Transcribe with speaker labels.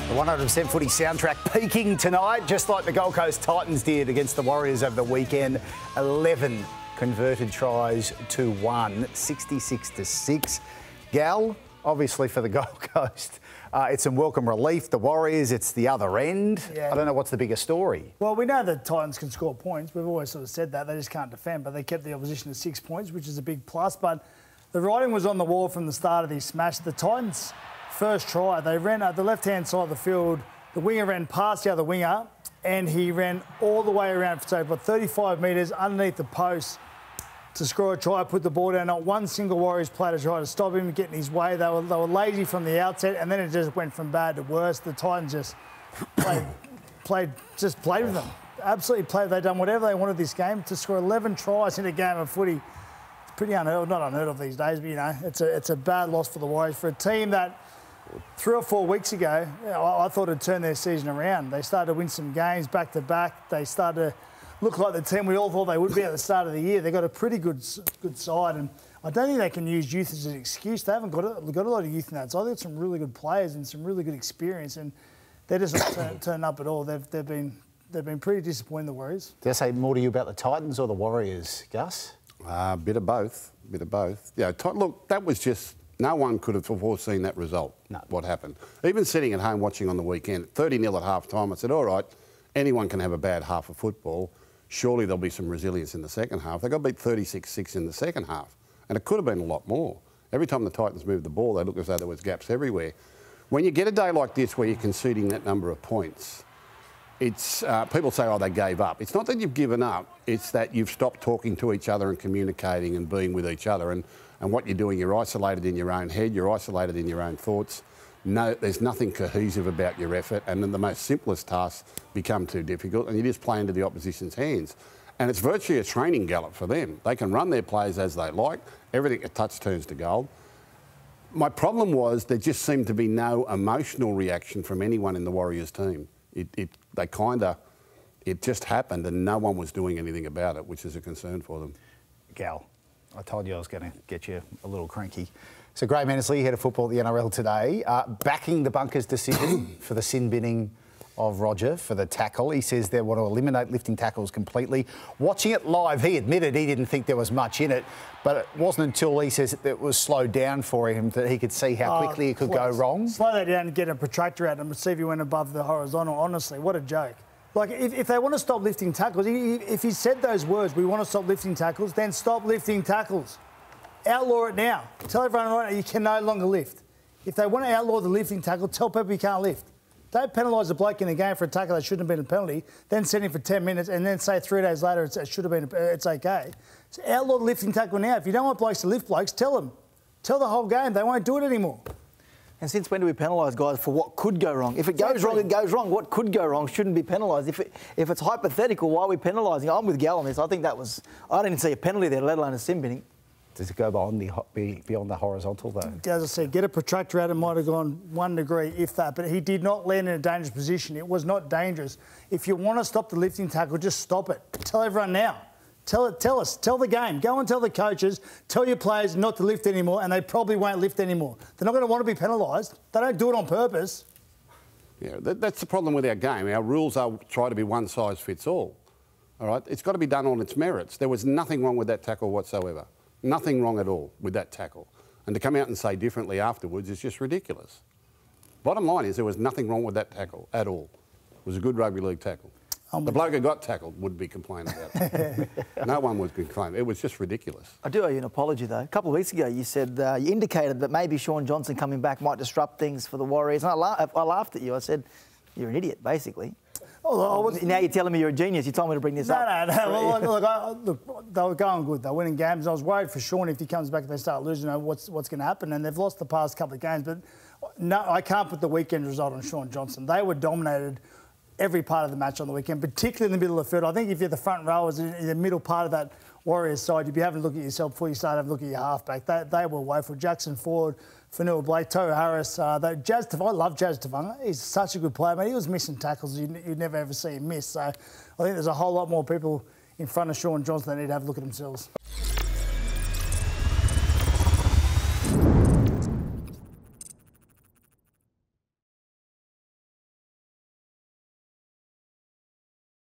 Speaker 1: The 100% footy soundtrack peaking tonight, just like the Gold Coast Titans did against the Warriors over the weekend. 11 converted tries to 1, 66-6. Gal, obviously for the Gold Coast, it's some welcome relief. The Warriors, it's the other end. Yeah. I don't know what's the bigger story.
Speaker 2: Well, we know the Titans can score points. We've always sort of said that. They just can't defend, but they kept the opposition to 6 points, which is a big plus. But the writing was on the wall from the start of this smash. The Titans' first try, they ran at the left-hand side of the field. The winger ran past the other winger, and he ran all the way around, so about 35 metres underneath the post to score a try, put the ball down. Not one single Warriors player to try to stop him, get in his way. They were lazy from the outset, and then it just went from bad to worse. The Titans just played with them. Absolutely played. They've done whatever they wanted this game. To score 11 tries in a game of footy, it's pretty unheard of. Not unheard of these days, but, you know, it's a bad loss for the Warriors. For a team that 3 or 4 weeks ago, I thought it'd turn their season around. They started to win some games back-to-back. They started to look like the team we all thought they would be at the start of the year. They've got a pretty good side, and I don't think they can use youth as an excuse. They haven't got a lot of youth in that side. They've got some really good players and some really good experience, and they're just not turning up at all. They've been pretty disappointing, the Warriors.
Speaker 1: Did I say more to you about the Titans or the Warriors, Gus?
Speaker 3: Bit of both. Yeah, look, that was just... No one could have foreseen that result, what happened. Even sitting at home watching on the weekend, 30-0 at half-time, I said, all right, anyone can have a bad half of football. Surely there'll be some resilience in the second half. They got beat 36-6 in the second half, and it could have been a lot more. Every time the Titans moved the ball, they looked as though there was gaps everywhere. When you get a day like this where you're conceding that number of points, it's people say, oh, they gave up. It's not that you've given up, it's that you've stopped talking to each other and communicating and being with each other. And what you're doing, you're isolated in your own head, you're isolated in your own thoughts. No, there's nothing cohesive about your effort, and then the most simplest tasks become too difficult, and you just play into the opposition's hands. And it's virtually a training gallop for them. They can run their plays as they like. Everything a touch turns to gold. My problem was there just seemed to be no emotional reaction from anyone in the Warriors team. It just happened, and no one was doing anything about it, which is a concern for them.
Speaker 1: Gal, I told you I was going to get you a little cranky. So Gray Mansley, head of football at the NRL today, backing the Bunkers' decision for the sin binning of Roger for the tackle. He says they want to eliminate lifting tackles completely. Watching it live, he admitted he didn't think there was much in it, but it wasn't until he says it was slowed down for him that he could see how quickly it could go wrong. Slow
Speaker 2: that down and get a protractor out and see if he went above the horizontal. Honestly, what a joke. Like, if they want to stop lifting tackles, if he said those words, we want to stop lifting tackles, then stop lifting tackles. Outlaw it now. Tell everyone right now you can no longer lift. If they want to outlaw the lifting tackle, tell people you can't lift. Don't penalise a bloke in a game for a tackle that shouldn't have been a penalty, then send him for 10 minutes and then say 3 days later it should have been, it's okay. So outlaw the lifting tackle now. If you don't want blokes to lift blokes, tell them. Tell the whole game. They won't do it anymore.
Speaker 4: And since when do we penalise guys for what could go wrong? If it goes wrong, it goes wrong. What could go wrong shouldn't be penalised. If it's hypothetical, why are we penalising? I'm with Gal on this. I think that was... I didn't see a penalty there, let alone a sin binning.
Speaker 1: Does it go beyond the horizontal, though?
Speaker 2: As I said, get a protractor out, it might have gone 1 degree, if that, but he did not land in a dangerous position. It was not dangerous. If you want to stop the lifting tackle, just stop it. Tell everyone now. Tell us, tell the game. Go and tell the coaches, tell your players not to lift anymore, and they probably won't lift anymore. They're not going to want to be penalised. They don't do it on purpose.
Speaker 3: Yeah, that's the problem with our game. Our rules are try to be one size fits all. All right? It's got to be done on its merits. There was nothing wrong with that tackle whatsoever. Nothing wrong at all with that tackle. And to come out and say differently afterwards is just ridiculous. Bottom line is there was nothing wrong with that tackle at all. It was a good rugby league tackle. The bloke who got tackled would be complaining about it. No one would complain. It was just ridiculous.
Speaker 4: I do owe you an apology, though. A couple of weeks ago, you said you indicated that maybe Shaun Johnson coming back might disrupt things for the Warriors. And I laughed at you. I said, you're an idiot, basically.
Speaker 2: Oh,
Speaker 4: now you're telling me you're a genius. You told me to bring this up.
Speaker 2: No. Well, look, they were going good. They're winning games. I was worried for Shaun if he comes back and they start losing, what's going to happen. And they've lost the past couple of games. But no, I can't put the weekend result on Shaun Johnson. They were dominated every part of the match on the weekend, particularly in the middle of the field. I think if you're the front rowers in the middle part of that Warriors side, you'd be having a look at yourself before you start having a look at your halfback. They were woeful. Jackson Ford, Fanua Blake, Tohu Harris. I love Jazz Tavanga. He's such a good player, mate. He was missing tackles you'd never ever see him miss. So I think there's a whole lot more people in front of Shaun Johnson that need to have a look at themselves.